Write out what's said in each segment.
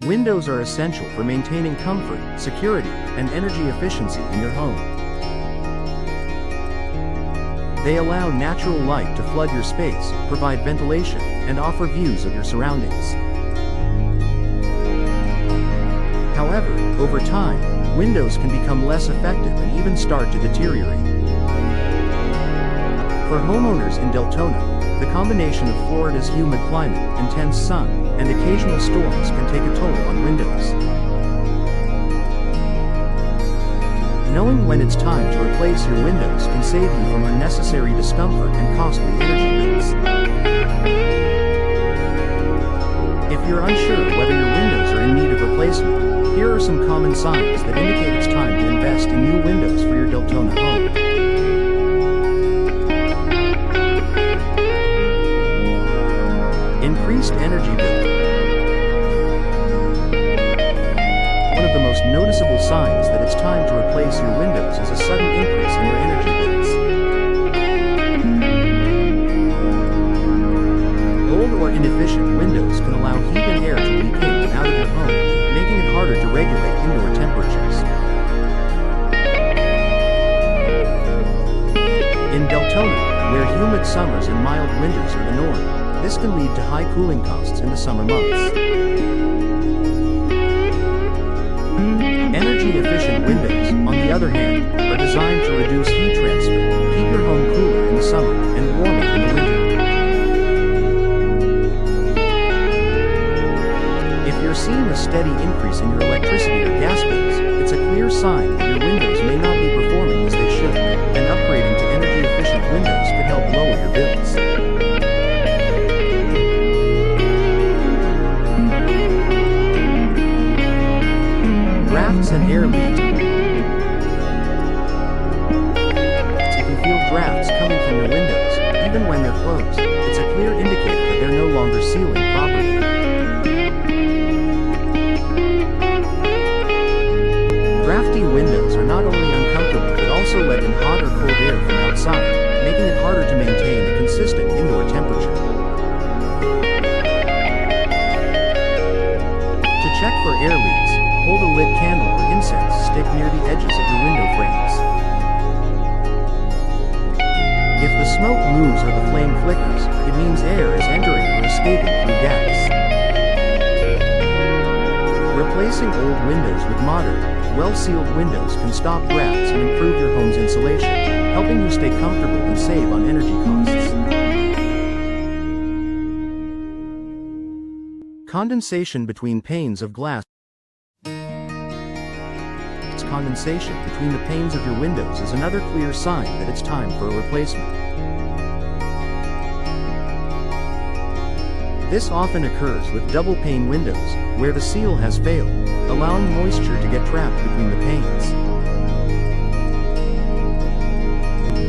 Windows are essential for maintaining comfort, security, and energy efficiency in your home. They allow natural light to flood your space, provide ventilation, and offer views of your surroundings. However, over time, windows can become less effective and even start to deteriorate. For homeowners in Deltona, the combination of Florida's humid climate, intense sun, and occasional storms can take a toll on windows. Knowing when it's time to replace your windows can save you from unnecessary discomfort and costly energy bills. If you're unsure whether your windows are in need of replacement, here are some common signs that indicate it's time to invest in new windows for your Deltona home. Increased energy bill. One of the most noticeable signs that it's time to replace your windows is a sudden increase in your energy bills. Old or inefficient windows can allow heat and air to leak in and out of your home, making it harder to regulate indoor temperatures. In Deltona, where humid summers and mild winters are the norm, this can lead to high cooling costs in the summer months. Energy-efficient windows, on the other hand, are designed to reduce heat transfer, keep your home cooler in the summer, and warmer in the winter. If you're seeing a steady increase in your electricity or gas bills, it's a clear sign that your windows may not be performing as they should, and upgrading to energy-efficient windows could help lower your bills. Drafts and air leaks. If you feel drafts coming from your windows, even when they're closed, it's a clear indicator that they're no longer sealing properly. Drafty windows are not only uncomfortable but also let in hot or cold air from outside, making it harder to maintain a consistent indoor temperature. To check for air leaks, hold a lit candle or incense stick near the edges of your window frames. If the smoke moves or the flame flickers, it means air is entering or escaping through gas. Replacing old windows with modern, well-sealed windows can stop drafts and improve your home's insulation, helping you stay comfortable and save on energy costs. Condensation between panes of glass. Condensation between the panes of your windows is another clear sign that it's time for a replacement. This often occurs with double-pane windows, where the seal has failed, allowing moisture to get trapped between the panes.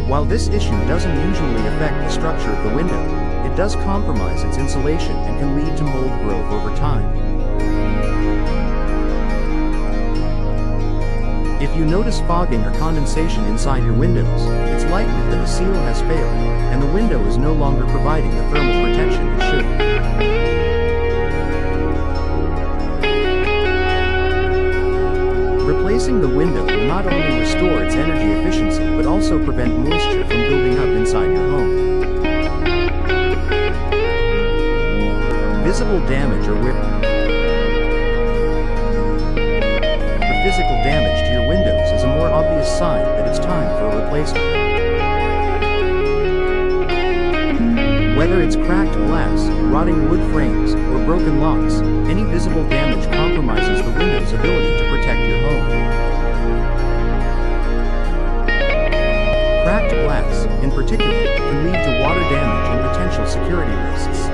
While this issue doesn't usually affect the structure of the window, it does compromise its insulation and can lead to mold growth over time. If you notice fogging or condensation inside your windows, it's likely that the seal has failed, and the window is no longer providing the thermal protection it should. Replacing the window will not only restore its energy efficiency but also prevent moisture from building up inside your home. Visible damage or wear. Physical damage to your windows is a more obvious sign that it's time for a replacement. Whether it's cracked glass, rotting wood frames, or broken locks, any visible damage compromises the window's ability to protect your home. Cracked glass, in particular, can lead to water damage and potential security risks.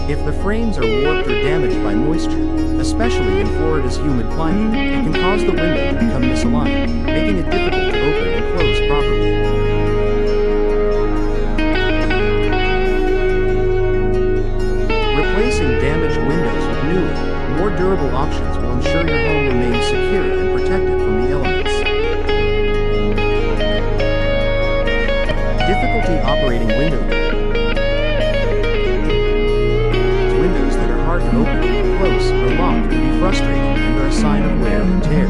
If the frames are warped or damaged by moisture, especially in Florida's humid climate, it can cause the window to become misaligned, making it difficult to open and close properly. Replacing damaged windows with newer, more durable options will ensure your home remains secure and protected from the elements. Difficulty operating windows that are hard to open frustrating and are a sign of wear and tear.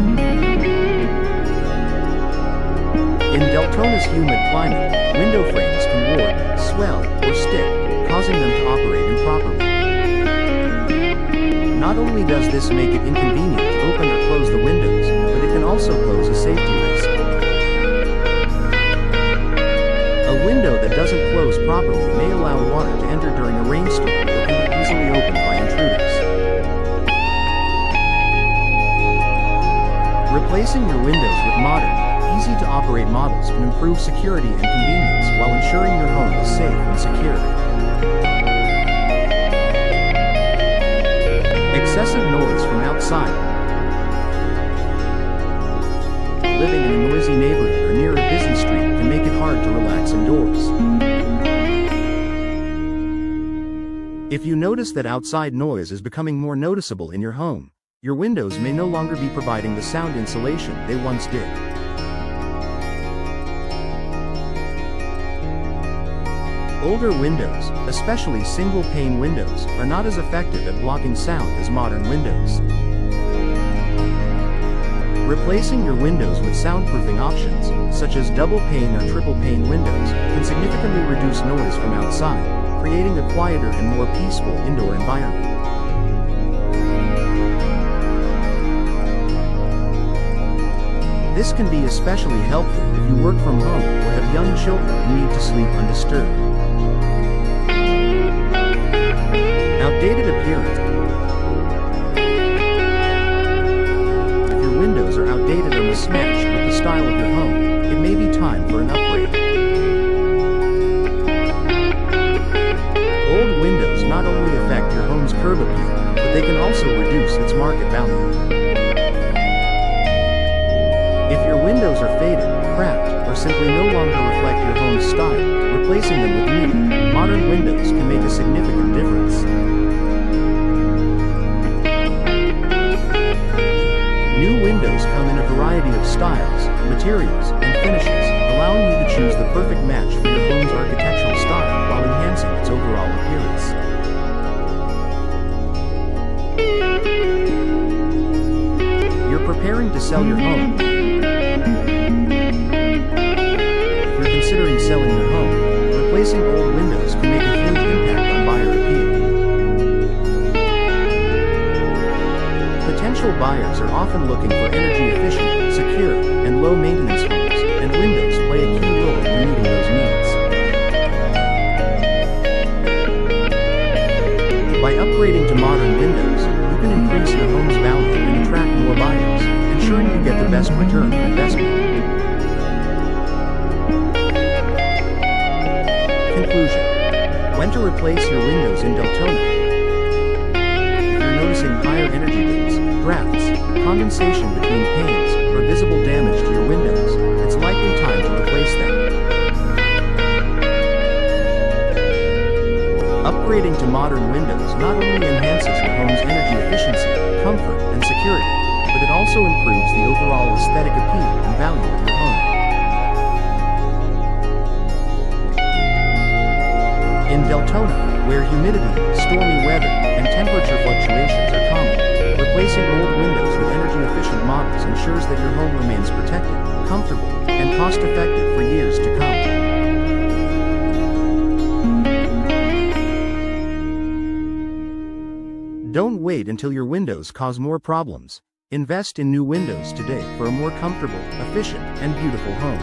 In Deltona's humid climate, window frames can warp, swell, or stick, causing them to operate improperly. Not only does this make it inconvenient to open or close the windows, but it can also pose a safety risk. A window that doesn't close properly may allow water to enter during a rainstorm or can be easily opened by intruders. Replacing your windows with modern, easy-to-operate models can improve security and convenience while ensuring your home is safe and secure. Excessive noise from outside. Living in a noisy neighborhood or near a busy street can make it hard to relax indoors. If you notice that outside noise is becoming more noticeable in your home, your windows may no longer be providing the sound insulation they once did. Older windows, especially single-pane windows, are not as effective at blocking sound as modern windows. Replacing your windows with soundproofing options, such as double-pane or triple-pane windows, can significantly reduce noise from outside, creating a quieter and more peaceful indoor environment. This can be especially helpful if you work from home or have young children who need to sleep undisturbed. Outdated appearance. If your windows are outdated or mismatched with the style of your home, it may be time for an upgrade. Old windows not only affect your home's curb appeal, but they can also reduce its market value. If your windows are faded, cracked, or simply no longer reflect your home's style, replacing them with new, modern windows can make a significant difference. New windows come in a variety of styles, materials, and finishes, allowing you to choose the perfect match for your home's architectural style while enhancing its overall appearance. You're preparing to sell your home. If you're considering selling your home, replacing old windows can make a huge impact on buyer appeal. Potential buyers are often looking for energy-efficient, secure, and low-maintenance homes, and windows play a key role in meeting those needs. By upgrading to modern windows, you can increase your home's value and attract more buyers, ensuring you get the best return on investment. Conclusion. When to replace your windows in Deltona? If you're noticing higher energy bills, drafts, condensation between panes, or visible damage to your windows, it's likely time to replace them. Upgrading to modern windows not only enhances your home's energy efficiency, comfort, and security, but it also improves the overall aesthetic appeal and value of your home. In Deltona, where humidity, stormy weather, and temperature fluctuations are common, replacing old windows with energy-efficient models ensures that your home remains protected, comfortable, and cost-effective for years to come. Don't wait until your windows cause more problems. Invest in new windows today for a more comfortable, efficient, and beautiful home.